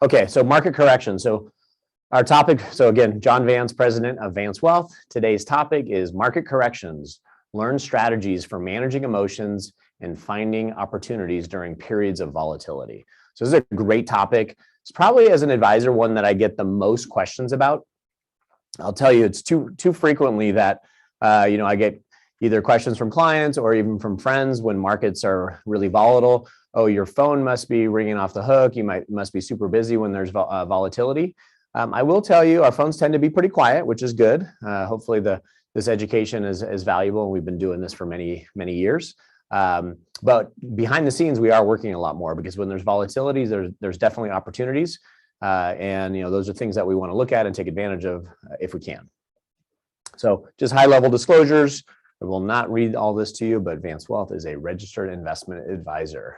Okay, so market correction. So our topic, so again, John Vance, president of Vance Wealth. Today's topic is market corrections. Learn strategies for managing emotions and finding opportunities during periods of volatility. So this is a great topic. It's probably, as an advisor, one that I get the most questions about. I'll tell you, it's too frequently that I get either questions from clients or even from friends when markets are really volatile. Oh, your phone must be ringing off the hook. You must be super busy when there's volatility. I will tell you, our phones tend to be pretty quiet, which is good. Hopefully this education is valuable, and we've been doing this for many years. But behind the scenes, we are working a lot more, because when there's volatility, there's definitely opportunities. And those are things that we want to look at and take advantage of if we can. So just high level disclosures. I will not read all this to you, but Vance Wealth is a registered investment advisor.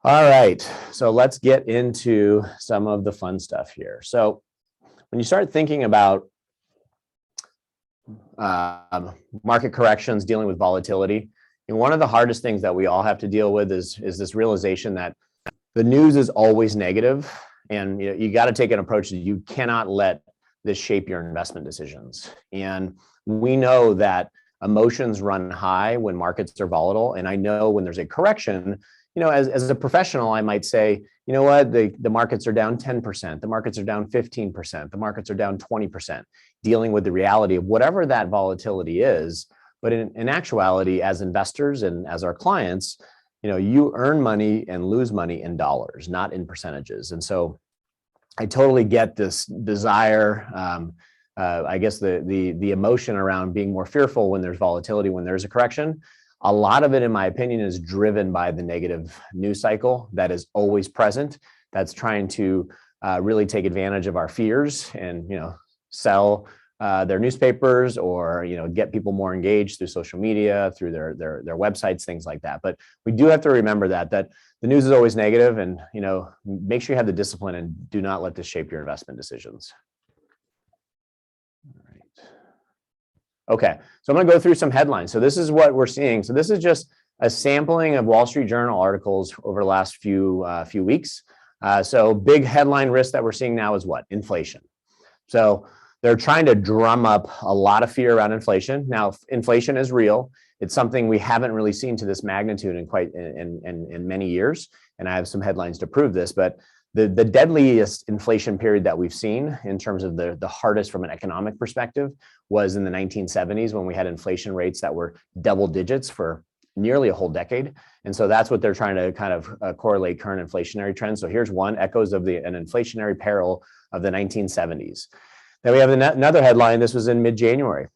All right, so let's get into some of the fun stuff here. So when you start thinking about market corrections, dealing with volatility, one of the hardest things that we all have to deal with is this realization that the news is always negative, and you got to take an approach that you cannot let this shape your investment decisions. And we know that emotions run high when markets are volatile, and I know when there's a correction, as a professional, I might say, you know what, the markets are down 10%, the markets are down 15%, the markets are down 20%, dealing with the reality of whatever that volatility is. But in actuality, as investors and as our clients, you earn money and lose money in dollars, not in percentages. And so I totally get this desire, I guess the emotion around being more fearful when there's volatility, when there's a correction. A lot of it, in my opinion, is driven by the negative news cycle that is always present, that's trying to really take advantage of our fears and sell their newspapers, or get people more engaged through social media, through their websites, things like that. But we do have to remember that the news is always negative, and make sure you have the discipline and do not let this shape your investment decisions. All right. Okay, so I'm going to go through some headlines. So this is what we're seeing. So this is just a sampling of Wall Street Journal articles over the last few weeks. So big headline risk that we're seeing now is what? Inflation. So they're trying to drum up a lot of fear around inflation. Now, inflation is real. It's something we haven't really seen to this magnitude in many years. And I have some headlines to prove this. But the deadliest inflation period that we've seen, in terms of the hardest from an economic perspective, was in the 1970s, when we had inflation rates that were double digits for nearly a whole decade. And so that's what they're trying to kind of correlate current inflationary trends. So here's one: echoes of an inflationary peril of the 1970s. Then we have another headline. This was in mid-January.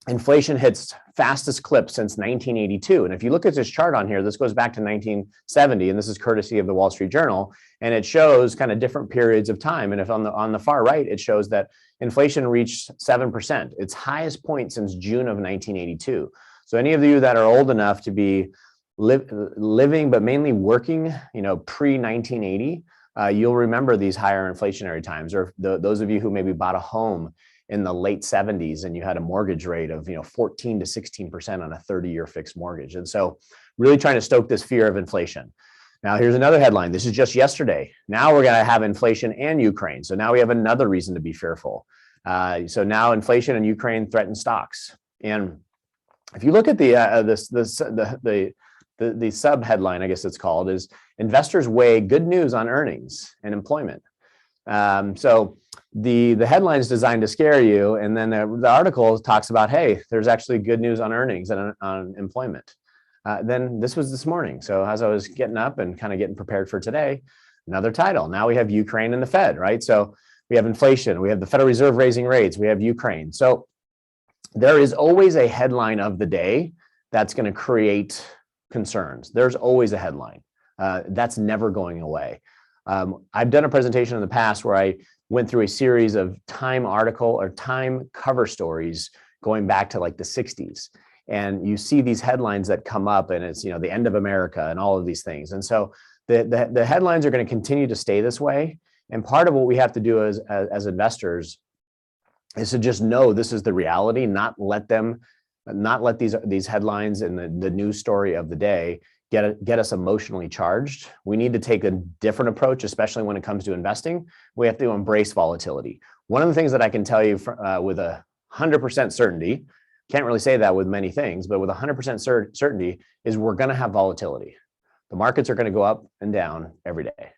Inflation hits fastest clip since 1982. And if you look at this chart on here, this goes back to 1970, and this is courtesy of the Wall Street Journal, and it shows kind of different periods of time. And if on the far right, it shows that inflation reached 7%, its highest point since June of 1982. So any of you that are old enough to be living, but mainly working, pre-1980, you'll remember these higher inflationary times. Or those of you who maybe bought a home in the late 70s and you had a mortgage rate of 14 to 16% on a 30-year fixed mortgage. And so really trying to stoke this fear of inflation. Now here's another headline. This is just yesterday. Now we're going to have inflation and Ukraine. So now we have another reason to be fearful. So now inflation and Ukraine threaten stocks. And if you look at the sub headline, I guess it's called, is investors weigh good news on earnings and employment. So the headline is designed to scare you, and then the article talks about, hey, there's actually good news on earnings and on employment. Then this was this morning. So as I was getting up and kind of getting prepared for today, another title. Now we have Ukraine and the Fed, right? So we have inflation, we have the Federal Reserve raising rates, we have Ukraine. So there is always a headline of the day that's going to create concerns. There's always a headline. That's never going away. I've done a presentation in the past where I went through a series of Time article or Time cover stories going back to like the 60s. And you see these headlines that come up, and it's, the end of America and all of these things. And so the headlines are going to continue to stay this way. And part of what we have to do as investors is to just know this is the reality, not let these headlines and the news story of the day get us emotionally charged. We need to take a different approach, especially when it comes to investing. We have to embrace volatility. One of the things that I can tell you with 100% certainty, can't really say that with many things, but with 100% certainty is we're going to have volatility. The markets are going to go up and down every day.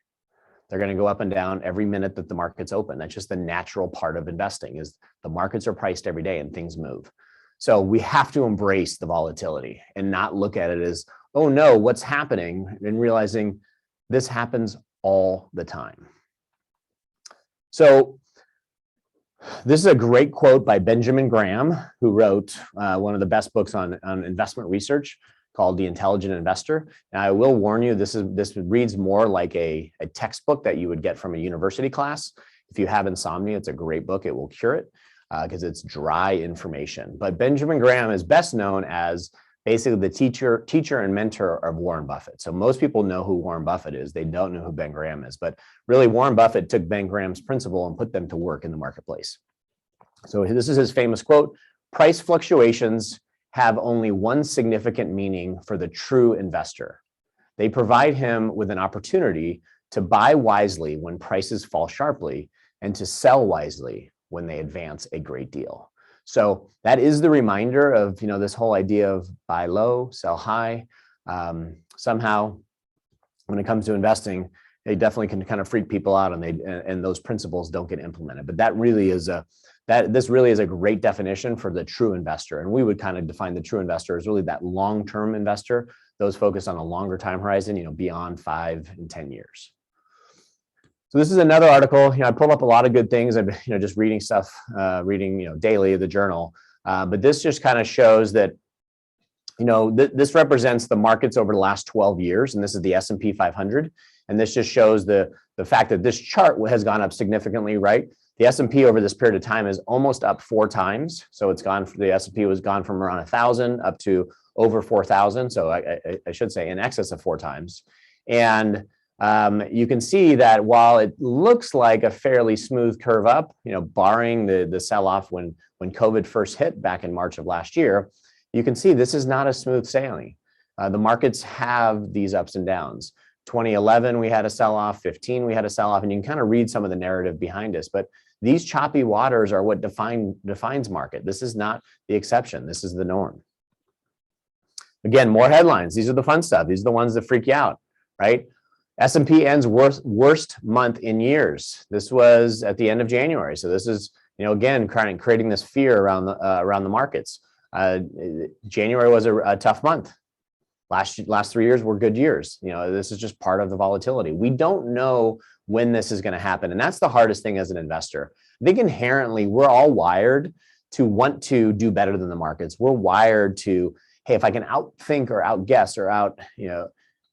They're going to go up and down every minute that the market's open. That's just the natural part of investing, is the markets are priced every day and things move. So we have to embrace the volatility and not look at it as, oh no, what's happening, and realizing this happens all the time. So this is a great quote by Benjamin Graham, who wrote one of the best books on investment research called The Intelligent Investor. Now, I will warn you, this reads more like a textbook that you would get from a university class. If you have insomnia, it's a great book. It will cure it because it's dry information. But Benjamin Graham is best known as basically the teacher and mentor of Warren Buffett. So most people know who Warren Buffett is. They don't know who Ben Graham is. But really, Warren Buffett took Ben Graham's principle and put them to work in the marketplace. So this is his famous quote: "Price fluctuations have only one significant meaning for the true investor. They provide him with an opportunity to buy wisely when prices fall sharply and to sell wisely when they advance a great deal." So that is the reminder of, this whole idea of buy low, sell high. Somehow, when it comes to investing, they definitely can kind of freak people out, and those principles don't get implemented. But this really is a great definition for the true investor. And we would kind of define the true investor as really that long-term investor, those focused on a longer time horizon, beyond 5 and 10 years. So this is another article. I pulled up a lot of good things. I've been, just reading stuff, daily, the journal. But this just kind of shows that, this represents the markets over the last 12 years, and this is the S&P 500. And this just shows the fact that this chart has gone up significantly, right? The S&P over this period of time is almost up 4 times. So the S&P was gone from around 1,000 up to over 4,000. So I should say in excess of 4 times. And you can see that while it looks like a fairly smooth curve up, barring the sell-off when COVID first hit back in March of last year, you can see this is not a smooth sailing. The markets have these ups and downs. 2011, we had a sell-off. 15, we had a sell-off, and you can kind of read some of the narrative behind us. But these choppy waters are what defines market. This is not the exception. This is the norm. Again, more headlines. These are the fun stuff. These are the ones that freak you out, right? S&P ends worst month in years. This was at the end of January. So this is, again, creating this fear around the markets. January was a tough month. Last 3 years were good years. This is just part of the volatility. We don't know when this is going to happen. And that's the hardest thing as an investor. I think inherently we're all wired to want to do better than the markets. We're wired to, hey, if I can outthink or outguess or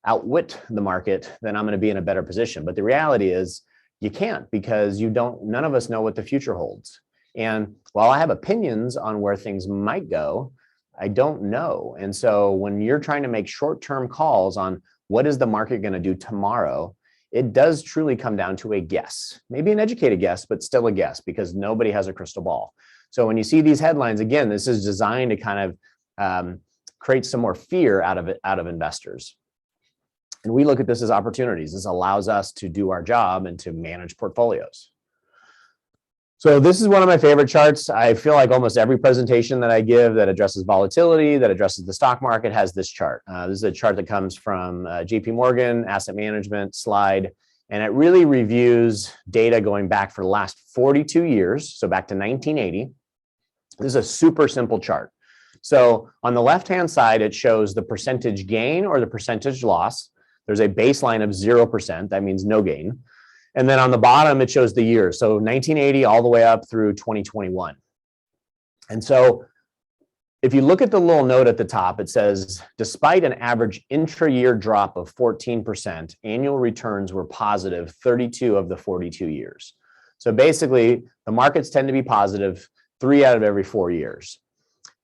outwit the market, then I'm going to be in a better position. But the reality is you can't, because none of us know what the future holds. And while I have opinions on where things might go, I don't know. And so when you're trying to make short-term calls on what is the market going to do tomorrow, it does truly come down to a guess, maybe an educated guess, but still a guess, because nobody has a crystal ball. So when you see these headlines, again, this is designed to kind of create some more fear out of investors. And we look at this as opportunities. This allows us to do our job and to manage portfolios. So this is one of my favorite charts. I feel like almost every presentation that I give that addresses volatility, that addresses the stock market, has this chart. This is a chart that comes from JP Morgan Asset Management slide, and it really reviews data going back for the last 42 years, so back to 1980. This is a super simple chart. So on the left-hand side, it shows the percentage gain or the percentage loss. There's a baseline of 0%. That means no gain. And then on the bottom, it shows the years. So 1980 all the way up through 2021. And so if you look at the little note at the top, it says, despite an average intra-year drop of 14%, annual returns were positive 32 of the 42 years. So basically, the markets tend to be positive 3 out of every 4 years.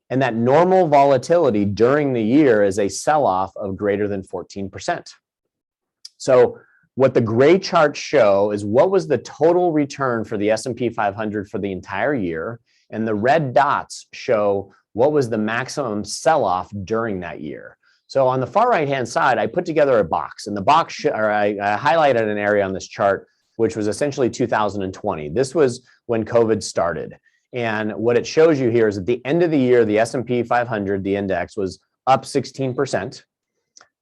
And that normal volatility during the year is a sell-off of greater than 14%. So what the gray charts show is what was the total return for the S&P 500 for the entire year, and the red dots show what was the maximum sell-off during that year. So on the far right-hand side, I put together a box, and the box, I highlighted an area on this chart, which was essentially 2020. This was when COVID started. And what it shows you here is at the end of the year, the S&P 500, the index, was up 16%.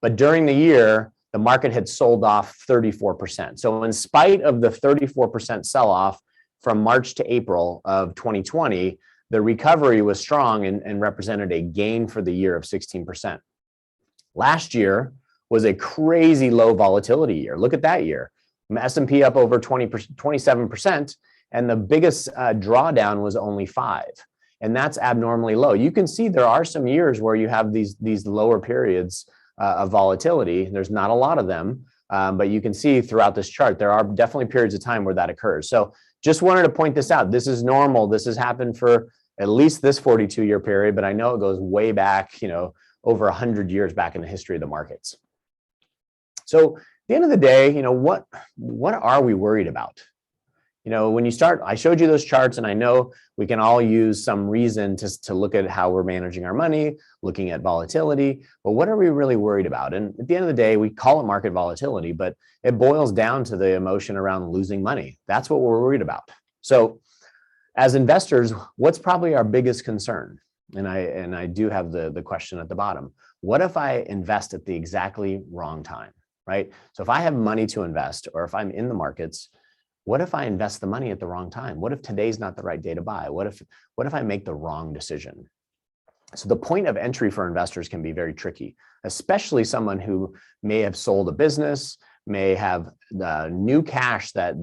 But during the year, the market had sold off 34%. So in spite of the 34% sell-off from March to April of 2020, the recovery was strong and represented a gain for the year of 16%. Last year was a crazy low volatility year. Look at that year. S&P up over 27%, and the biggest drawdown was only 5%. And that's abnormally low. You can see there are some years where you have these lower periods of volatility. There's not a lot of them, but you can see throughout this chart, there are definitely periods of time where that occurs. So just wanted to point this out. This is normal. This has happened for at least this 42-year period, but I know it goes way back, over 100 years back in the history of the markets. So at the end of the day, what are we worried about? When you start, I showed you those charts, and I know we can all use some reason to look at how we're managing our money, looking at volatility, but what are we really worried about? And at the end of the day, we call it market volatility, but it boils down to the emotion around losing money. That's what we're worried about. So as investors, what's probably our biggest concern? And I do have the question at the bottom. What if I invest at the exactly wrong time, right? So if I have money to invest, or if I'm in the markets, what if I invest the money at the wrong time? What if today's not the right day to buy? What if I make the wrong decision? So the point of entry for investors can be very tricky, especially someone who may have sold a business, may have new cash that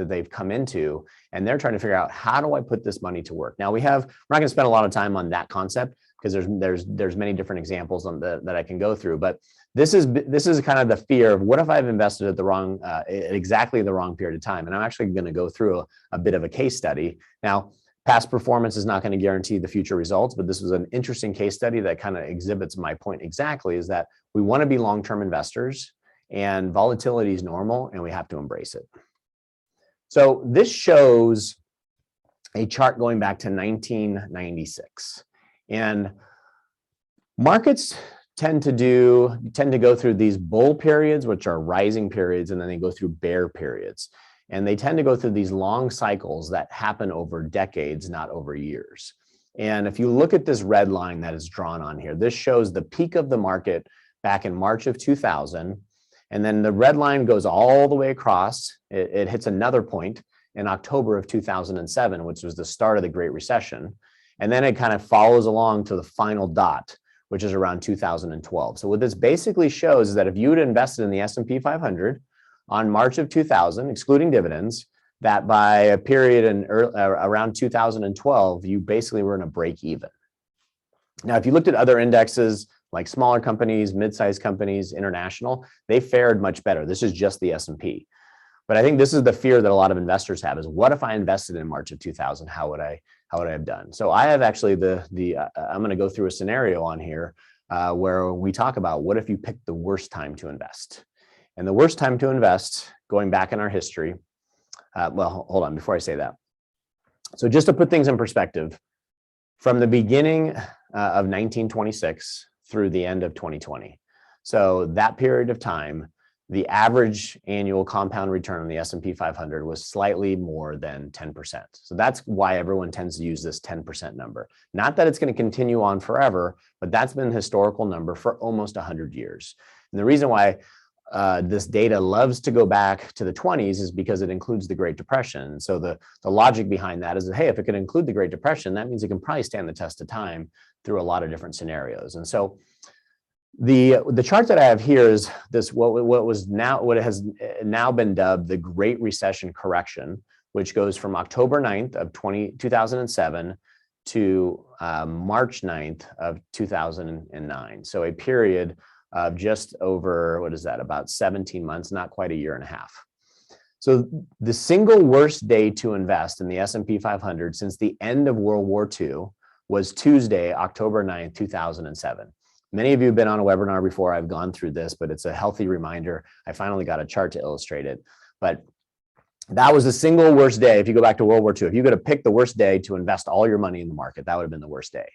they've come into, and they're trying to figure out, how do I put this money to work? Now we're not going to spend a lot of time on that concept, because there's many different examples that I can go through, but this is kind of the fear of, what if I've invested at exactly the wrong period of time? And I'm actually going to go through a bit of a case study. Now, past performance is not going to guarantee the future results, but this was an interesting case study that kind of exhibits my point exactly, is that we want to be long-term investors, and volatility is normal, and we have to embrace it. So this shows a chart going back to 1996. And markets tend to go through these bull periods, which are rising periods, and then they go through bear periods. And they tend to go through these long cycles that happen over decades, not over years. And if you look at this red line that is drawn on here, this shows the peak of the market back in March of 2000. And then the red line goes all the way across. It hits another point in October of 2007, which was the start of the Great Recession. And then it kind of follows along to the final dot, which is around 2012. So what this basically shows is that if you had invested in the S&P 500 on March of 2000, excluding dividends, that by a period in around 2012, you basically were in a break even. Now, if you looked at other indexes, like smaller companies, mid-sized companies, international, they fared much better. This is just the S&P. But I think this is the fear that a lot of investors have, is, what if I invested in March of 2000? How would I have done? So I have actually I'm going to go through a scenario on here where we talk about, what if you picked the worst time to invest? And the worst time to invest, going back in our history, well, hold on, before I say that. So just to put things in perspective, from the beginning of 1926 through the end of 2020. So that period of time, the average annual compound return on the S&P 500 was slightly more than 10%. So that's why everyone tends to use this 10% number. Not that it's going to continue on forever, but that's been the historical number for almost 100 years. And the reason why this data loves to go back to the 20s is because it includes the Great Depression. So the logic behind that is that, hey, if it can include the Great Depression, that means it can probably stand the test of time through a lot of different scenarios. And so the chart that I have here is this, what has now been dubbed the Great Recession correction, which goes from October 9th of 2007 to March 9th of 2009. So a period of just over, what is that, about 17 months, not quite a year and a half. So the single worst day to invest in the S&P 500 since the end of World War II was Tuesday, October 9th, 2007. Many of you have been on a webinar before. I've gone through this, but it's a healthy reminder. I finally got a chart to illustrate it. But that was the single worst day. If you go back to World War II, if you could have picked the worst day to invest all your money in the market, that would have been the worst day.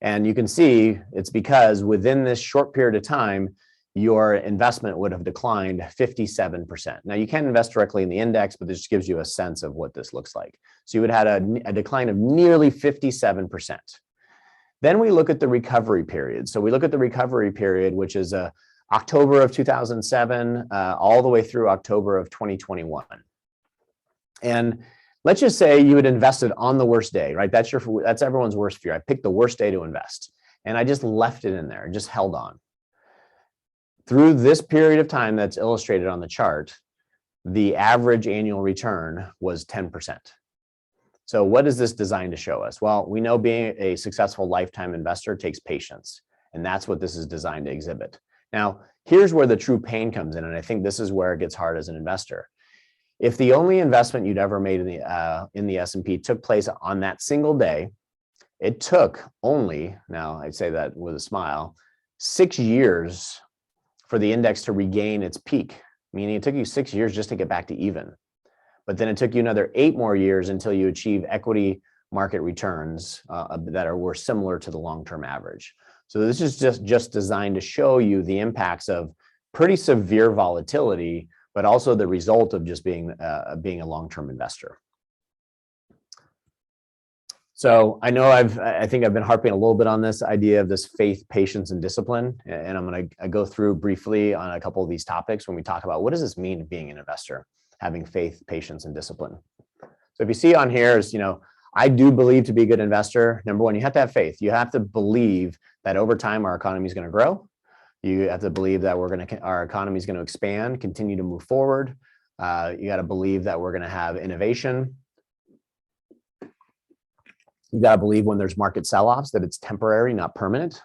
And you can see it's because within this short period of time, your investment would have declined 57%. Now, you can invest directly in the index, but this just gives you a sense of what this looks like. So you would have had a decline of nearly 57%. Then we look at the recovery period. So we look at the recovery period, which is October of 2007 all the way through October of 2021. And let's just say you had invested on the worst day, right? That's everyone's worst fear. I picked the worst day to invest, and I just left it in there and just held on. Through this period of time that's illustrated on the chart, the average annual return was 10%. So what is this designed to show us? Well, we know being a successful lifetime investor takes patience, and that's what this is designed to exhibit. Now, here's where the true pain comes in, and I think this is where it gets hard as an investor. If the only investment you'd ever made in the S&P took place on that single day, it took only, now I say that with a smile, 6 years for the index to regain its peak, meaning it took you 6 years just to get back to even. But then it took you another 8 more years until you achieve equity market returns that were similar to the long-term average. So this is just designed to show you the impacts of pretty severe volatility, but also the result of just being a long-term investor. So I know I think I've been harping a little bit on this idea of this faith, patience, and discipline. And I'm going to go through briefly on a couple of these topics when we talk about what does this mean being an investor, having faith, patience, and discipline. So if you see on here is, I do believe to be a good investor, number one, you have to have faith. You have to believe that over time our economy is going to grow. You have to believe that our economy is going to expand, continue to move forward. You got to believe that we're going to have innovation. You got to believe when there's market sell-offs that it's temporary, not permanent.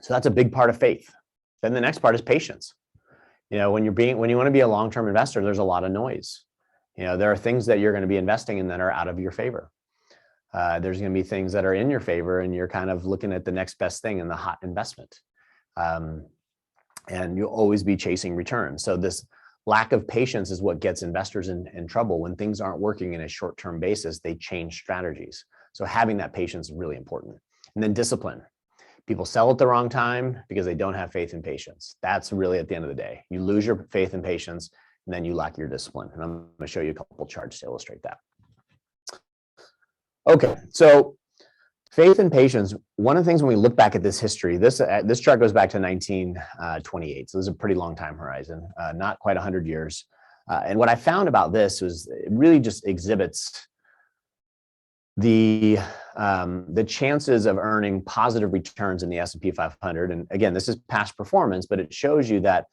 So that's a big part of faith. Then the next part is patience. When you want to be a long-term investor, there's a lot of noise. There are things that you're going to be investing in that are out of your favor. There's going to be things that are in your favor, and you're kind of looking at the next best thing in the hot investment. And you'll always be chasing returns. So this lack of patience is what gets investors in trouble. When things aren't working in a short-term basis, they change strategies. So having that patience is really important. And then discipline. People sell at the wrong time because they don't have faith and patience. That's really at the end of the day. You lose your faith and patience, and then you lack your discipline. And I'm going to show you a couple charts to illustrate that. Okay, so faith and patience. One of the things when we look back at this history, this chart goes back to 1928. So this is a pretty long time horizon, not quite 100 years. And what I found about this was it really just exhibits the chances of earning positive returns in the S&P 500. And again, this is past performance, but it shows you that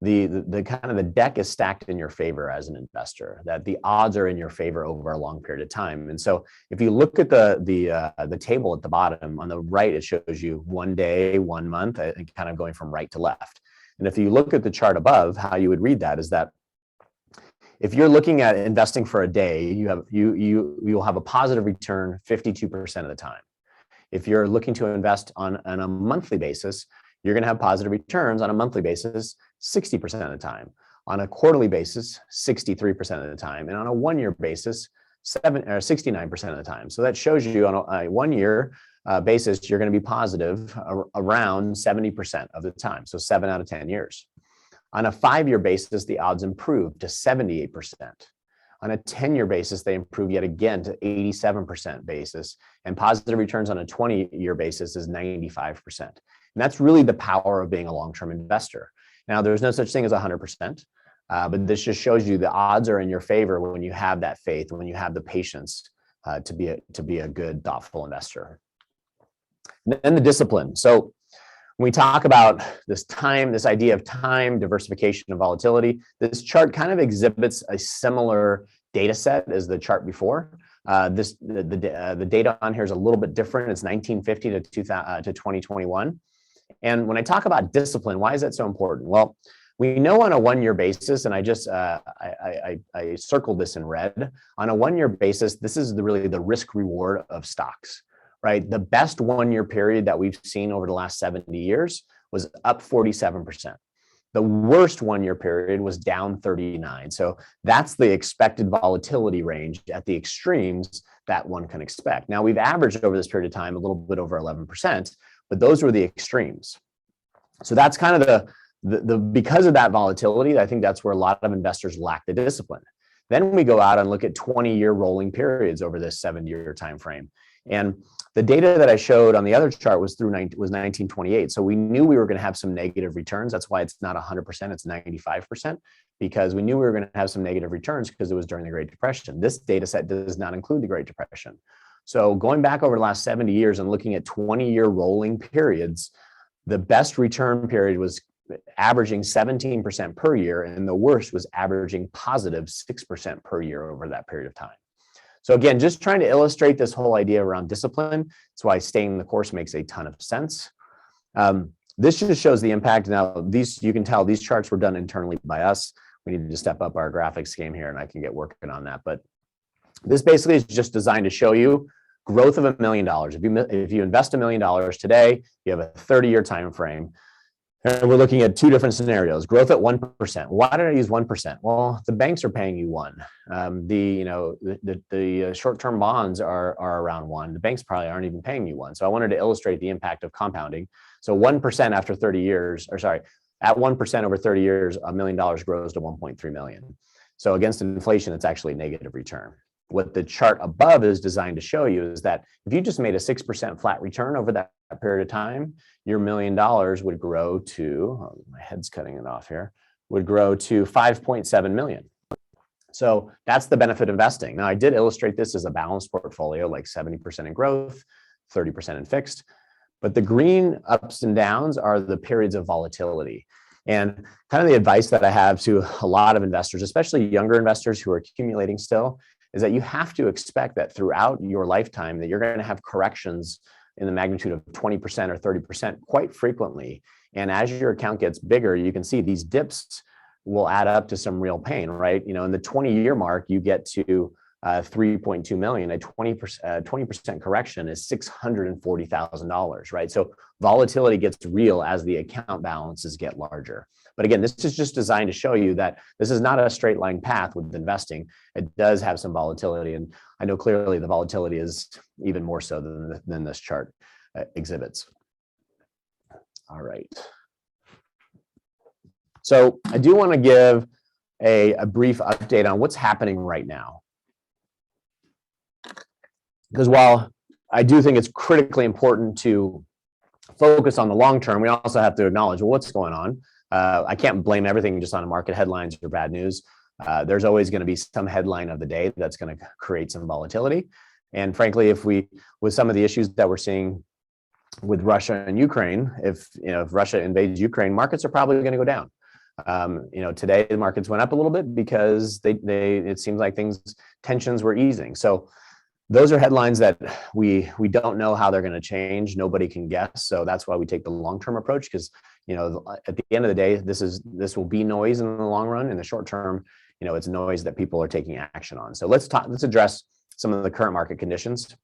the kind of the deck is stacked in your favor as an investor, that the odds are in your favor over a long period of time. And so if you look at the table at the bottom on the right, it shows you 1 day, 1 month, kind of going from right to left. And if you look at the chart above, how you would read that is that if you're looking at investing for a day, you'll have a positive return 52% of the time. If you're looking to invest on a monthly basis, you're going to have positive returns on a monthly basis 60% of the time. On a quarterly basis, 63% of the time, and on a 1-year basis, 69% of the time. So that shows you on a 1-year basis, you're going to be positive around 70% of the time. So 7 out of 10 years. On a 5-year basis, the odds improve to 78%. On a 10-year basis, they improve yet again to 87% basis, and positive returns on a 20-year basis is 95%. And that's really the power of being a long-term investor. Now, there's no such thing as 100%, but this just shows you the odds are in your favor when you have that faith, when you have the patience to be a good, thoughtful investor. And then the discipline. So when we talk about this idea of time, diversification, and volatility, this chart kind of exhibits a similar data set as the chart before. The data on here is a little bit different. It's 1950 to 2021. And when I talk about discipline, why is that so important? Well, we know on a 1-year basis, and I circled this in red, on a 1-year basis, this is really the risk reward of stocks. Right? The best 1-year period that we've seen over the last 70 years was up 47%. The worst 1-year period was down 39%. So that's the expected volatility range at the extremes that one can expect. Now, we've averaged over this period of time a little bit over 11%, but those were the extremes. So that's kind of because of that volatility, I think that's where a lot of investors lack the discipline. Then we go out and look at 20-year rolling periods over this 7-year time frame. And the data that I showed on the other chart was 1928. So we knew we were going to have some negative returns. That's why it's not 100%, it's 95%, because we knew we were going to have some negative returns because it was during the Great Depression. This data set does not include the Great Depression. So going back over the last 70 years and looking at 20-year rolling periods, the best return period was averaging 17% per year, and the worst was averaging positive 6% per year over that period of time. So again, just trying to illustrate this whole idea around discipline. That's why staying the course makes a ton of sense. This just shows the impact. Now, you can tell these charts were done internally by us. We need to step up our graphics game here, and I can get working on that. But this basically is just designed to show you growth of $1 million. If you invest $1 million today, you have a 30-year time frame. And we're looking at two different scenarios. Growth at 1%. Why did I use 1%? Well, the banks are paying you 1%. The short-term bonds are around 1%. The banks probably aren't even paying you 1%. So I wanted to illustrate the impact of compounding. So 1% after 30 years, at 1% over 30 years, $1 million grows to 1.3 million. So against inflation, it's actually a negative return. What the chart above is designed to show you is that if you just made a 6% flat return over that period of time, your $1 million would grow to, my head's cutting it off here, would grow to 5.7 million. So that's the benefit of investing. Now, I did illustrate this as a balanced portfolio, like 70% in growth, 30% in fixed, but the green ups and downs are the periods of volatility. And kind of the advice that I have to a lot of investors, especially younger investors who are accumulating still, is that you have to expect that throughout your lifetime that you're going to have corrections in the magnitude of 20% or 30% quite frequently. And as your account gets bigger, you can see these dips will add up to some real pain, right? In the 20-year mark, you get to 3.2 million. A 20% correction is $640,000, right? So volatility gets real as the account balances get larger. But again, this is just designed to show you that this is not a straight line path with investing. It does have some volatility. And I know clearly the volatility is even more so than this chart exhibits. All right. So I do want to give a brief update on what's happening right now. Because while I do think it's critically important to focus on the long term, we also have to acknowledge, well, what's going on? I can't blame everything just on market headlines or bad news. There's always going to be some headline of the day that's going to create some volatility. And frankly, with some of the issues that we're seeing with Russia and Ukraine, if Russia invades Ukraine, markets are probably going to go down. Today the markets went up a little bit because it seems like tensions were easing. So those are headlines that we don't know how they're going to change. Nobody can guess. So that's why we take the long-term approach, because at the end of the day, this will be noise in the long run. In the short term, it's noise that people are taking action on. So let's address some of the current market conditions.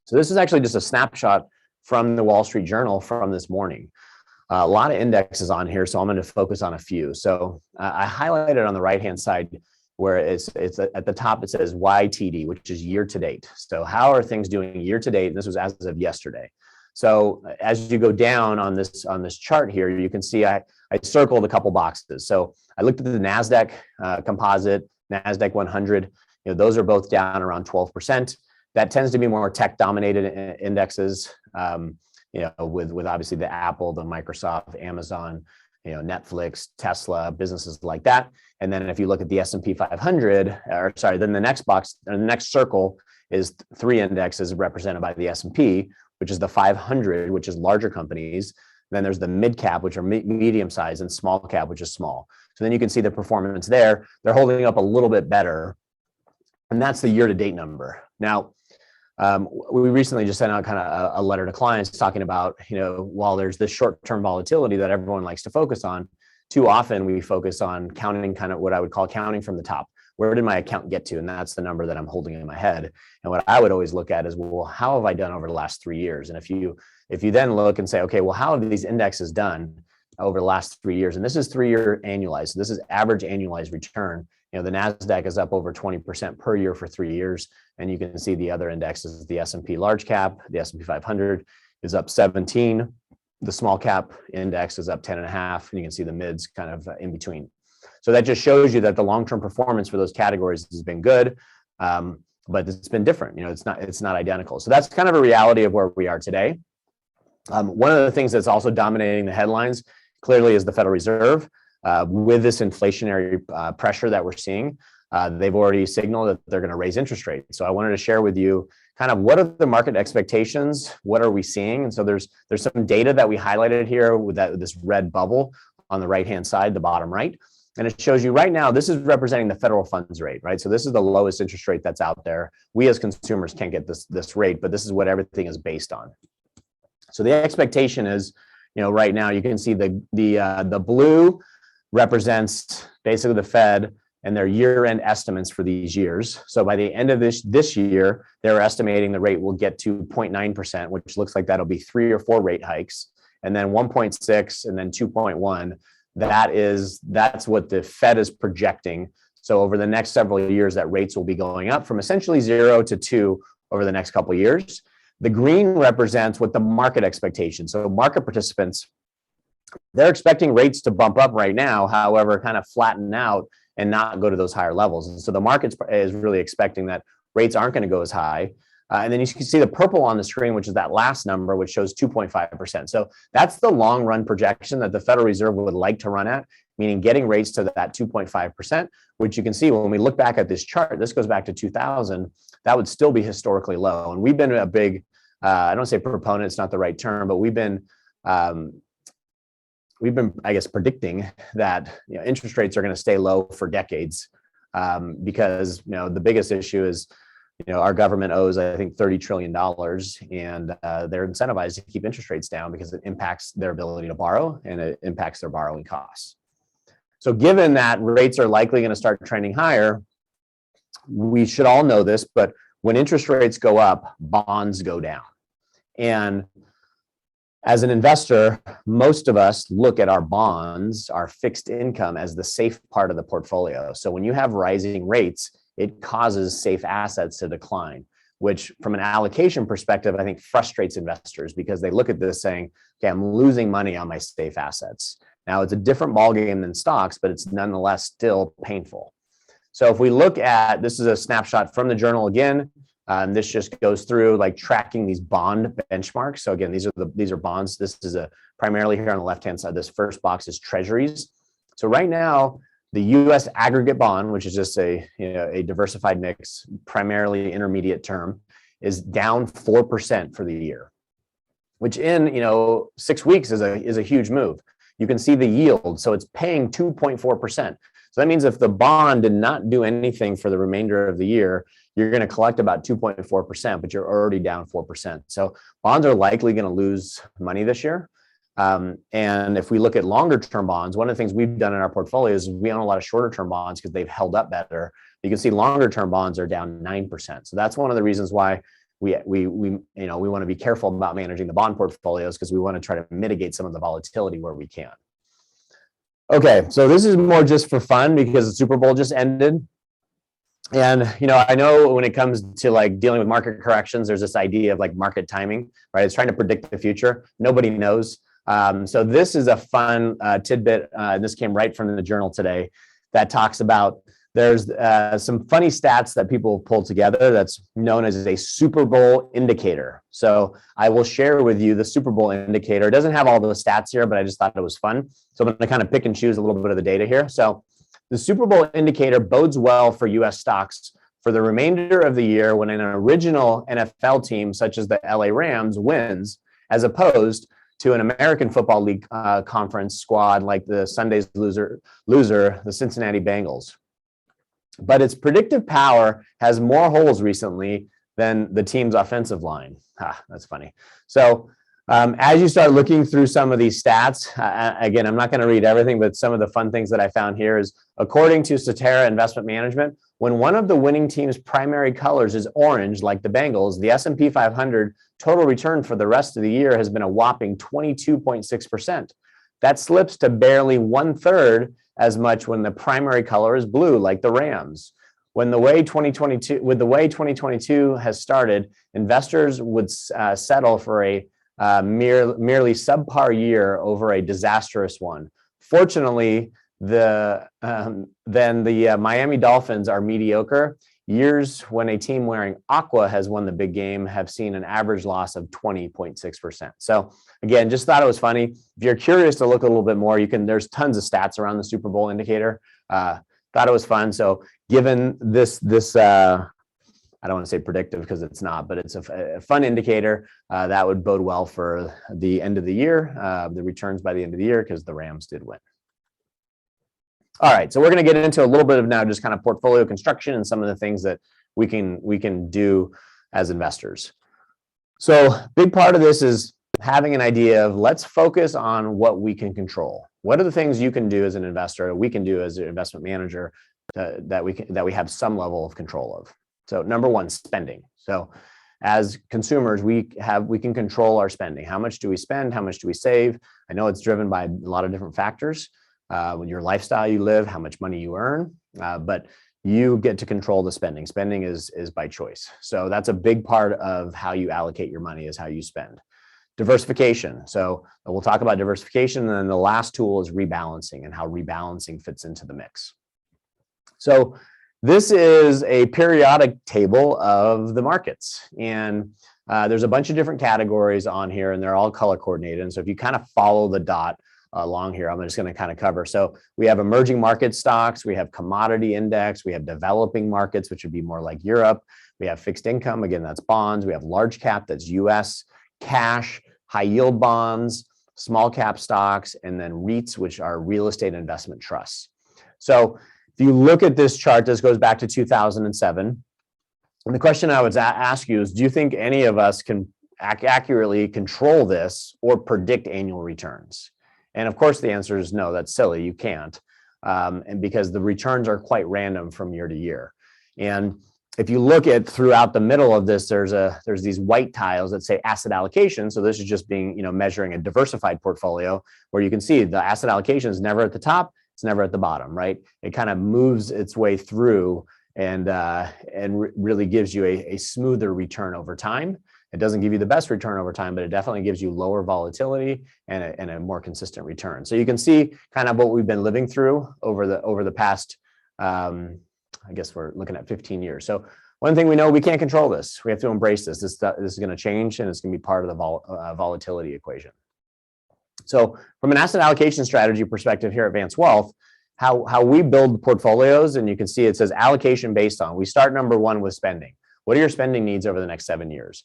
So this is actually just a snapshot from the Wall Street Journal from this morning. A lot of indexes on here, so I'm going to focus on a few. So I highlighted on the right-hand side where it's at the top, it says YTD, which is year to date. So how are things doing year to date? And this was as of yesterday. So as you go down on this chart here, you can see I circled a couple boxes. So I looked at the NASDAQ composite, NASDAQ 100. Those are both down around 12%. That tends to be more tech-dominated indexes, with obviously the Apple, the Microsoft, Amazon, Netflix, Tesla, businesses like that. And then if you look at the S&P 500, then the next box, or the next circle is 3 indexes represented by the S&P, which is the 500, which is larger companies. Then there's the mid cap, which are medium size, and small cap, which is small. So then you can see the performance there. They're holding up a little bit better. And that's the year-to-date number. Now, we recently just sent out kind of a letter to clients talking about, while there's this short-term volatility that everyone likes to focus on, too often we focus on counting, kind of what I would call counting from the top. Where did my account get to? And that's the number that I'm holding in my head. And what I would always look at is, well, how have I done over the last 3 years? And if you then look and say, okay, well, how have these indexes done over the last 3 years? And this is 3-year annualized. So this is average annualized return. the NASDAQ is up over 20% per year for 3 years. And you can see the other indexes, the S&P large cap, the S&P 500 is up 17. The small cap index is up 10.5, and you can see the mids kind of in between. So that just shows you that the long-term performance for those categories has been good, but it's been different. It's not identical. So that's kind of a reality of where we are today. One of the things that's also dominating the headlines clearly is the Federal Reserve. With this inflationary pressure that we're seeing, they've already signaled that they're going to raise interest rates. So I wanted to share with you kind of what are the market expectations, what are we seeing? And so there's some data that we highlighted here with this red bubble on the right-hand side, the bottom right. And it shows you right now, this is representing the federal funds rate, right? So this is the lowest interest rate that's out there. We as consumers can't get this rate, but this is what everything is based on. So the expectation is, right now you can see the blue represents basically the Fed and their year-end estimates for these years. So by the end of this year, they're estimating the rate will get to 0.9%, which looks like that'll be 3 or 4 rate hikes, and then 1.6 and then 2.1. That's what the Fed is projecting. So over the next several years, that rates will be going up from essentially 0 to 2 over the next couple of years. The green represents what the market expectation. So market participants, they're expecting rates to bump up right now, however, kind of flatten out and not go to those higher levels. And so the market is really expecting that rates aren't going to go as high. And then you can see the purple on the screen, which is that last number, which shows 2.5%. So that's the long run projection that the Federal Reserve would like to run at, meaning getting rates to that 2.5%, which you can see when we look back at this chart, this goes back to 2000, that would still be historically low. And we've been a big, I don't say proponent, it's not the right term, but we've been, I guess, predicting that interest rates are going to stay low for decades because the biggest issue is our government owes, I think, $30 trillion, and they're incentivized to keep interest rates down because it impacts their ability to borrow and it impacts their borrowing costs. So given that rates are likely going to start trending higher, we should all know this, but when interest rates go up, bonds go down. And as an investor, most of us look at our bonds, our fixed income, as the safe part of the portfolio. So when you have rising rates, it causes safe assets to decline, which from an allocation perspective, I think frustrates investors because they look at this saying, okay, I'm losing money on my safe assets. Now, it's a different ballgame than stocks, but it's nonetheless still painful. So if we look at, this is a snapshot from the journal again. This just goes through like tracking these bond benchmarks. So again, these are bonds. This is primarily here on the left-hand side. This first box is treasuries. So right now, the U.S. aggregate bond, which is just a diversified mix, primarily intermediate term, is down 4% for the year, which in 6 weeks is a huge move. You can see the yield, so it's paying 2.4%. So that means if the bond did not do anything for the remainder of the year, you're going to collect about 2.4%, but you're already down 4%. So bonds are likely going to lose money this year. And if we look at longer term bonds, one of the things we've done in our portfolio is we own a lot of shorter term bonds because they've held up better. You can see longer term bonds are down 9%. So that's one of the reasons why we want to be careful about managing the bond portfolios because we want to try to mitigate some of the volatility where we can. Okay, so this is more just for fun because the Super Bowl just ended. And, I know when it comes to like dealing with market corrections, there's this idea of like market timing, right? It's trying to predict the future. Nobody knows. So this is a fun tidbit. This came right from the journal today that talks about there's some funny stats that people pulled together that's known as a Super Bowl indicator. So I will share with you the Super Bowl indicator. It doesn't have all the stats here, but I just thought it was fun. So I'm going to kind of pick and choose a little bit of the data here. So the Super Bowl indicator bodes well for U.S. stocks for the remainder of the year when an original NFL team, such as the LA Rams, wins, as opposed to an American Football League conference squad like the Sunday's loser, the Cincinnati Bengals. But its predictive power has more holes recently than the team's offensive line. That's funny. So as you start looking through some of these stats, again, I'm not going to read everything, but some of the fun things that I found here is, according to Cetera Investment Management, when one of the winning team's primary colors is orange, like the Bengals, the S&P 500 total return for the rest of the year has been a whopping 22.6%. That slips to barely 1/3 as much when the primary color is blue, like the Rams. With the way 2022 has started, investors would settle for a merely subpar year over a disastrous one. Fortunately, then the Miami Dolphins are mediocre. Years when a team wearing aqua has won the big game have seen an average loss of 20.6%. So again, just thought it was funny. If you're curious to look a little bit more, there's tons of stats around the Super Bowl indicator. Thought it was fun. So given this I don't want to say predictive because it's not, but it's a fun indicator that would bode well for the end of the year, the returns by the end of the year, because the Rams did win. All right, so we're going to get into a little bit of now just kind of portfolio construction and some of the things that we can do as investors. So big part of this is having an idea of, let's focus on what we can control. What are the things you can do as an investor, or we can do as an investment manager that we have some level of control of? So number one, spending. So as consumers, we can control our spending. How much do we spend? How much do we save? I know it's driven by a lot of different factors. Your lifestyle you live, how much money you earn, but you get to control the spending. Spending is by choice. So that's a big part of how you allocate your money, is how you spend. Diversification. So we'll talk about diversification, and then the last tool is rebalancing and how rebalancing fits into the mix. So this is a periodic table of the markets, and there's a bunch of different categories on here, and they're all color coordinated. And so if you kind of follow the dot along here, I'm just going to kind of cover. So we have emerging market stocks, we have commodity index, we have developing markets, which would be more like Europe. We have fixed income, again, that's bonds. We have large cap, that's US, cash, high yield bonds, small cap stocks, and then REITs, which are real estate investment trusts. So if you look at this chart, this goes back to 2007. And the question I would ask you is, do you think any of us can accurately control this or predict annual returns? And of course, the answer is no, that's silly, you can't. And because the returns are quite random from year to year. And if you look at throughout the middle of this, there's these white tiles that say asset allocation. So this is just being, measuring a diversified portfolio, where you can see the asset allocation is never at the top, it's never at the bottom, right? It kind of moves its way through and really gives you a smoother return over time. It doesn't give you the best return over time, but it definitely gives you lower volatility and a more consistent return. So you can see kind of what we've been living through over the past, I guess we're looking at 15 years. So one thing we know, we can't control this. We have to embrace this. This is going to change, and it's going to be part of the volatility equation. So from an asset allocation strategy perspective here at Vance Wealth, how we build portfolios, and you can see it says allocation based on. We start number one with spending. What are your spending needs over the next 7 years?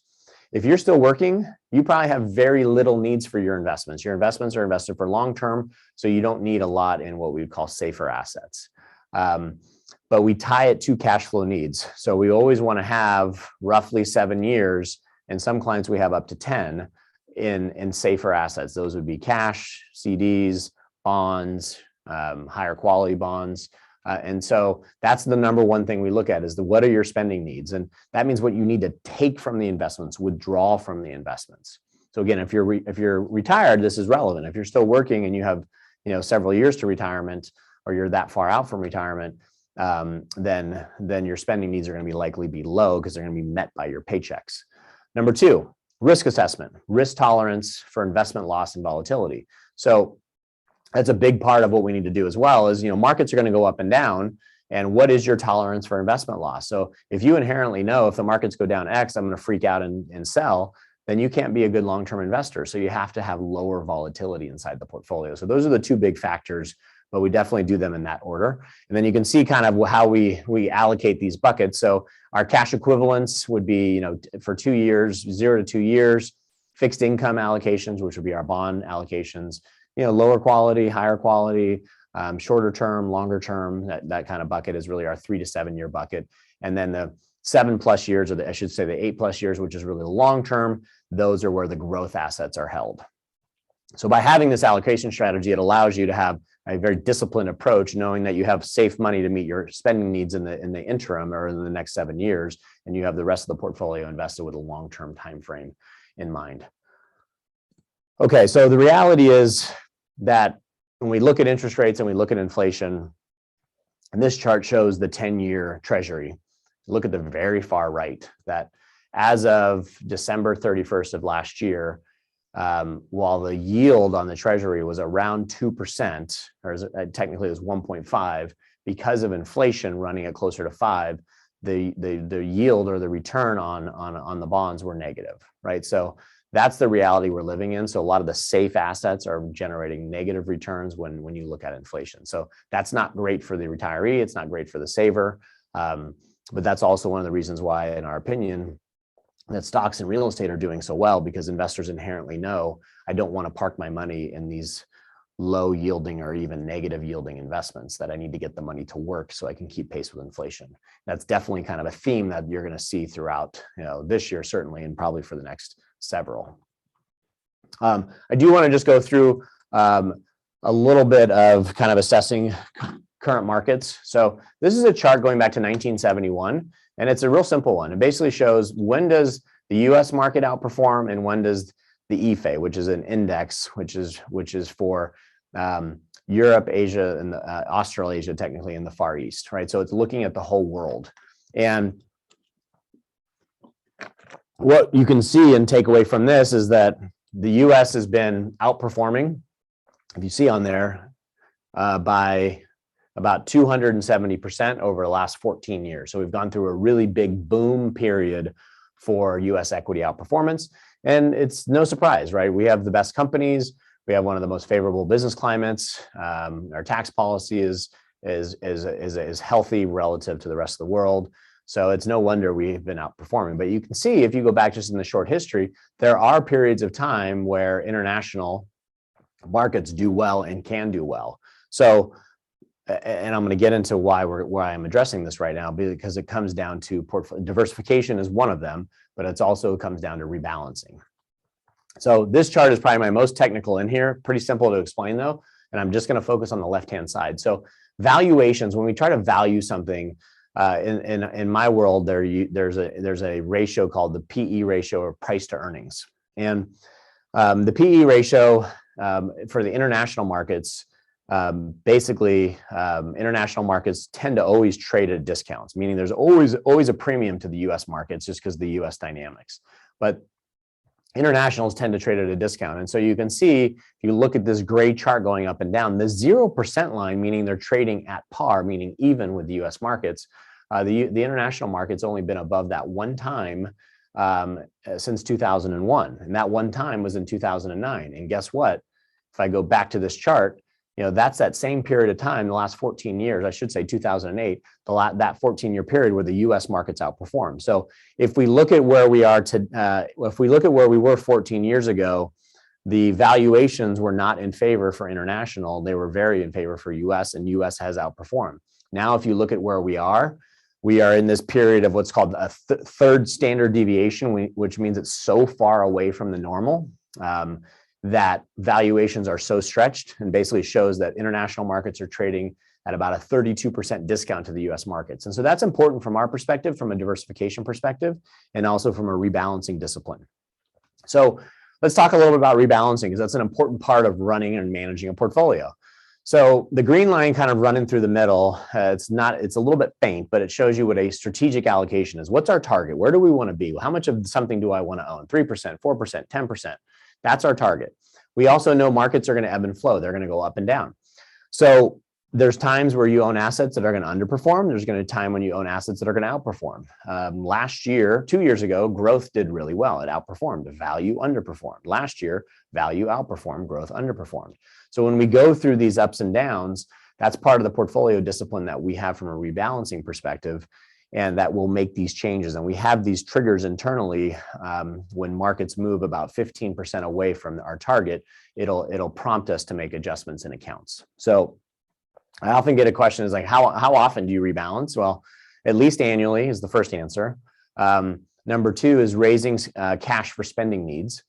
If you're still working, you probably have very little needs for your investments. Your investments are invested for long term, so you don't need a lot in what we would call safer assets. But we tie it to cash flow needs. So we always want to have roughly 7 years, and some clients we have up to 10 in safer assets. Those would be cash, CDs, bonds, higher quality bonds. And so that's the number one thing we look at, is what are your spending needs? And that means what you need to take from the investments, withdraw from the investments. So again, if you're retired, this is relevant. If you're still working and you have several years to retirement, or you're that far out from retirement, then your spending needs are going to likely be low, because they're going to be met by your paychecks. Number two, risk assessment, risk tolerance for investment loss and volatility. So that's a big part of what we need to do as well, is, markets are going to go up and down, and what is your tolerance for investment loss? So if you inherently know, if the markets go down X, I'm going to freak out and sell, then you can't be a good long-term investor. So you have to have lower volatility inside the portfolio. So those are the two big factors, but we definitely do them in that order. And then you can see kind of how we allocate these buckets. So our cash equivalents would be, for 2 years, 0 to 2 years, fixed income allocations, which would be our bond allocations, lower quality, higher quality, shorter term, longer term. That kind of bucket is really our 3 to 7 year bucket. And then the 7+ years, or I should say the 8+ years, which is really the long term, those are where the growth assets are held. So by having this allocation strategy, it allows you to have a very disciplined approach, knowing that you have safe money to meet your spending needs in the interim, or in the next 7 years, and you have the rest of the portfolio invested with a long-term time frame in mind. Okay, so the reality is that when we look at interest rates and we look at inflation, and this chart shows the 10-year treasury. Look at the very far right, that as of December 31st of last year, while the yield on the treasury was around 2%, or technically it was 1.5, because of inflation running at closer to 5, the yield or the return on the bonds were negative, right? So that's the reality we're living in. So a lot of the safe assets are generating negative returns when you look at inflation. So that's not great for the retiree. It's not great for the saver. But that's also one of the reasons why, in our opinion, that stocks and real estate are doing so well, because investors inherently know, I don't want to park my money in these low yielding or even negative yielding investments, that I need to get the money to work so I can keep pace with inflation. That's definitely kind of a theme that you're going to see throughout, this year, certainly, and probably for the next several. I do want to just go through a little bit of kind of assessing current markets. So this is a chart going back to 1971, and it's a real simple one. It basically shows, when does the US market outperform and when does the EFE, which is an index, which is for Europe, Asia, and Australasia, technically, in the Far East, right? So it's looking at the whole world. And what you can see and take away from this is that the US has been outperforming, if you see on there, by about 270% over the last 14 years. So we've gone through a really big boom period for US equity outperformance. And it's no surprise, right? We have the best companies. We have one of the most favorable business climates. Our tax policy is healthy relative to the rest of the world. So it's no wonder we've been outperforming. But you can see, if you go back just in the short history, there are periods of time where international markets do well and can do well. So, and I'm going to get into why I'm addressing this right now, because it comes down to portfolio diversification is one of them, but it's also comes down to rebalancing. So this chart is probably my most technical in here, pretty simple to explain though, and I'm just going to focus on the left-hand side. So valuations, when we try to value something, in my world, there's a ratio called the PE ratio, or price to earnings, and the PE ratio for the international markets. Basically, international markets tend to always trade at discounts, meaning there's always a premium to the US markets just because of the US dynamics. But internationals tend to trade at a discount. And so you can see, if you look at this gray chart going up and down, the 0% line, meaning they're trading at par, meaning even with the US markets, the international market's only been above that one time since 2001. And that one time was in 2009. And guess what? If I go back to this chart, that's that same period of time, the last 14 years, I should say 2008, that 14-year period where the US markets outperformed. So if we look at where we are if we look at where we were 14 years ago, the valuations were not in favor for international. They were very in favor for US, and US has outperformed. Now, if you look at where we are in this period of what's called a third standard deviation, which means it's so far away from the normal that valuations are so stretched, and basically shows that international markets are trading at about a 32% discount to the US markets. And so that's important from our perspective, from a diversification perspective, and also from a rebalancing discipline. So let's talk a little bit about rebalancing, because that's an important part of running and managing a portfolio. So the green line kind of running through the middle, it's a little bit faint, but it shows you what a strategic allocation is. What's our target? Where do we want to be? How much of something do I want to own? 3%, 4%, 10%. That's our target. We also know markets are going to ebb and flow. They're going to go up and down. So there's times where you own assets that are going to underperform. There's going to be a time when you own assets that are going to outperform. Last year, 2 years ago, growth did really well. It outperformed. Value underperformed. Last year, value outperformed. Growth underperformed. So when we go through these ups and downs, that's part of the portfolio discipline that we have from a rebalancing perspective, and that will make these changes. And we have these triggers internally. When markets move about 15% away from our target, it'll prompt us to make adjustments in accounts. So I often get a question is like, how often do you rebalance? Well, at least annually is the first answer. Number two is raising cash for spending needs.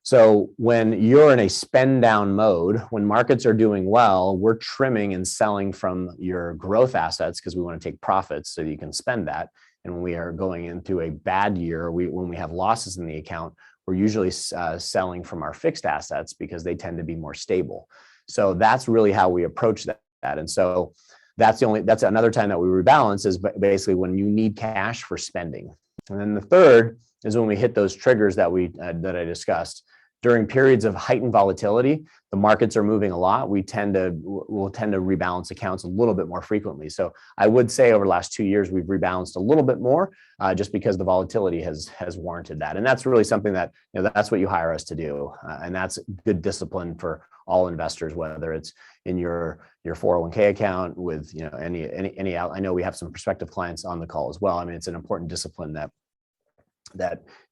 So when you're in a spend down mode, when markets are doing well, we're trimming and selling from your growth assets because we want to take profits so that you can spend that. And when we are going into a bad year, when we have losses in the account, we're usually selling from our fixed assets because they tend to be more stable. So that's really how we approach that. And so that's another time that we rebalance, is basically when you need cash for spending. And then the third is when we hit those triggers that I discussed. During periods of heightened volatility, the markets are moving a lot. We'll tend to rebalance accounts a little bit more frequently. So I would say over the last 2 years, we've rebalanced a little bit more, just because the volatility has warranted that. And that's really something that, that's what you hire us to do. And that's good discipline for all investors, whether it's in your 401k account with, any I know we have some prospective clients on the call as well. I mean, it's an important discipline that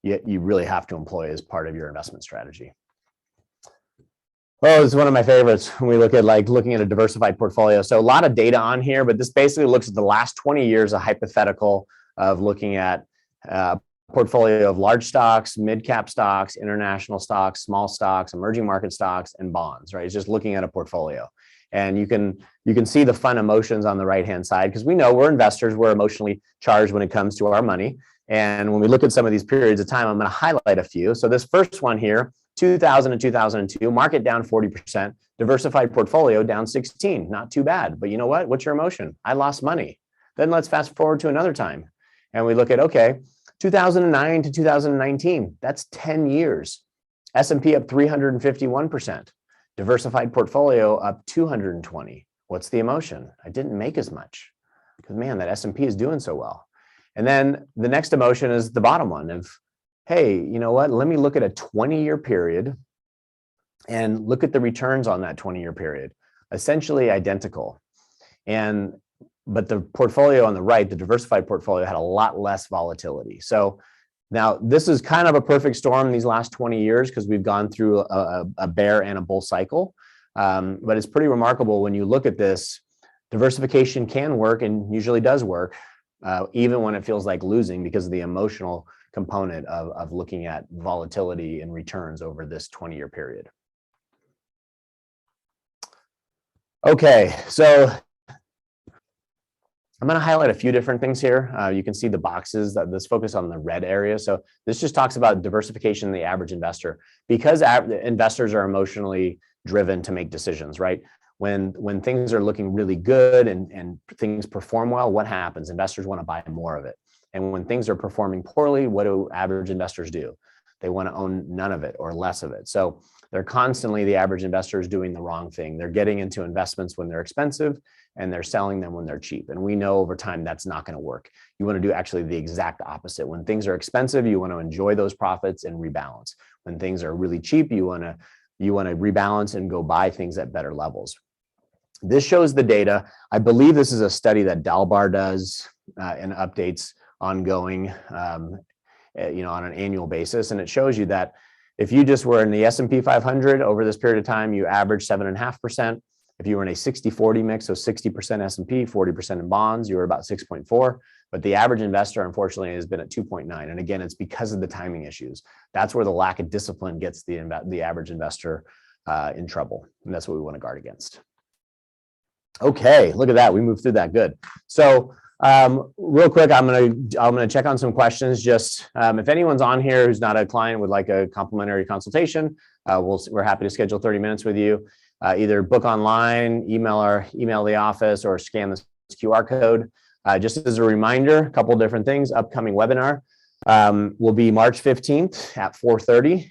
you really have to employ as part of your investment strategy. Oh, this is one of my favorites when we look at looking at a diversified portfolio. So a lot of data on here, but this basically looks at the last 20 years, a hypothetical of looking at a portfolio of large stocks, mid-cap stocks, international stocks, small stocks, emerging market stocks, and bonds, right? It's just looking at a portfolio. And you can see the fun emotions on the right-hand side, because we know we're investors, we're emotionally charged when it comes to our money. And when we look at some of these periods of time, I'm going to highlight a few. So this first one here, 2000 and 2002, market down 40%, diversified portfolio down 16, not too bad. But you know what? What's your emotion? I lost money. Then let's fast forward to another time. And we look at, okay, 2009 to 2019, that's 10 years. S&P up 351%, diversified portfolio up 220. What's the emotion? I didn't make as much, because man, that S&P is doing so well. And then the next emotion is the bottom one of, hey, you know what? Let me look at a 20-year period and look at the returns on that 20-year period. Essentially identical. But the portfolio on the right, the diversified portfolio, had a lot less volatility. So now this is kind of a perfect storm these last 20 years, because we've gone through a bear and a bull cycle. But it's pretty remarkable when you look at this. Diversification can work, and usually does work, even when it feels like losing, because of the emotional component of looking at volatility and returns over this 20-year period. Okay, so I'm going to highlight a few different things here. You can see the boxes that this focus on the red area. So this just talks about diversification in the average investor, because investors are emotionally driven to make decisions, right? When things are looking really good and things perform well, what happens? Investors want to buy more of it. And when things are performing poorly, what do average investors do? They want to own none of it or less of it. So they're constantly, the average investor is doing the wrong thing. They're getting into investments when they're expensive, and they're selling them when they're cheap. And we know over time that's not going to work. You want to do actually the exact opposite. When things are expensive, you want to enjoy those profits and rebalance. When things are really cheap, you want to rebalance and go buy things at better levels. This shows the data. I believe this is a study that Dalbar does and updates ongoing, on an annual basis. And it shows you that if you just were in the S&P 500 over this period of time, you average 7.5%. If you were in a 60-40 mix, so 60% S&P, 40% in bonds, you were about 6.4. But the average investor, unfortunately, has been at 2.9. And again, it's because of the timing issues. That's where the lack of discipline gets the average investor in trouble. And that's what we want to guard against. Okay, look at that. We moved through that. Good. So real quick, I'm gonna check on some questions. Just if anyone's on here who's not a client would like a complimentary consultation, we're happy to schedule 30 minutes with you. Either book online, email the office, or scan this QR code. Just as a reminder, a couple of different things. Upcoming webinar will be March 15th at 4:30.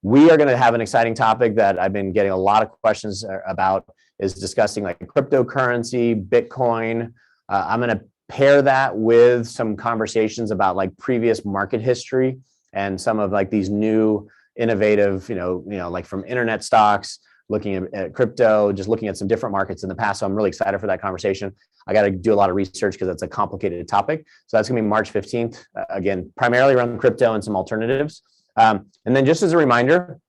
We are going to have an exciting topic that I've been getting a lot of questions about, is discussing like cryptocurrency, Bitcoin. I'm going to pair that with some conversations about like previous market history and some of like these new innovative, like from internet stocks, looking at crypto, just looking at some different markets in the past. So I'm really excited for that conversation. I got to do a lot of research because it's a complicated topic. So that's going to be March 15th, again, primarily around crypto and some alternatives. And then just as a reminder,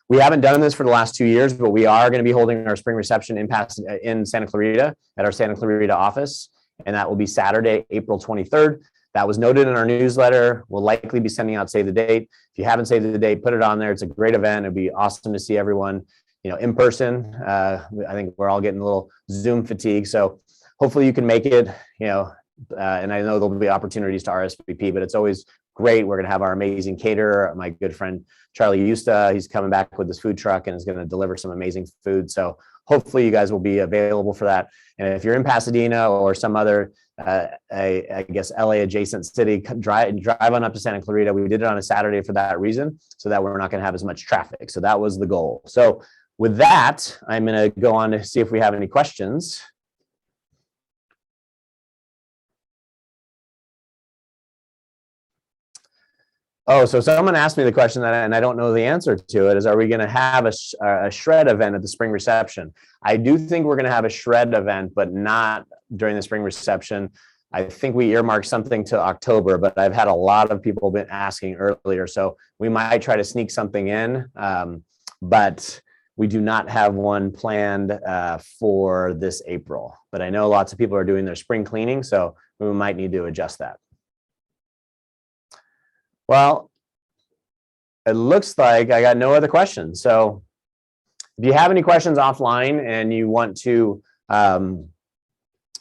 we haven't done this for the last 2 years, but we are going to be holding our spring reception in Santa Clarita at our Santa Clarita office. And that will be Saturday, April 23rd. That was noted in our newsletter. We'll likely be sending out save the date. If you haven't saved the date, put it on there. It's a great event. It'd be awesome to see everyone, in person. I think we're all getting a little Zoom fatigue. So hopefully you can make it, and I know there'll be opportunities to RSVP, but it's always great. We're going to have our amazing caterer, my good friend Charlie Eusta. He's coming back with his food truck and is going to deliver some amazing food. So hopefully you guys will be available for that. And if you're in Pasadena or some other, I guess, LA adjacent city, drive on up to Santa Clarita. We did it on a Saturday for that reason, so that we're not going to have as much traffic. So that was the goal. So with that, I'm going to go on to see if we have any questions. Oh, so someone asked me the question and I don't know the answer to it, is are we going to have a shred event at the spring reception? I do think we're going to have a shred event, but not during the spring reception. I think we earmarked something to October, but I've had a lot of people been asking earlier. So we might try to sneak something in, but we do not have one planned for this April. But I know lots of people are doing their spring cleaning, so we might need to adjust that. Well, it looks like I got no other questions. So if you have any questions offline and you want to,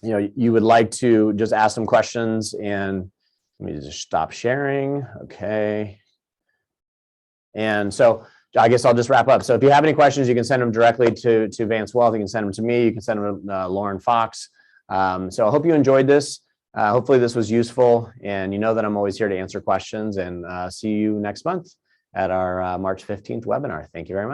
you would like to just ask some questions, and let me just stop sharing. Okay. And so I guess I'll just wrap up. So if you have any questions, you can send them directly to Vance Wealth. You can send them to me. You can send them to Lauren Fox. So I hope you enjoyed this. Hopefully this was useful, and you know that I'm always here to answer questions, and see you next month at our March 15th webinar. Thank you very much.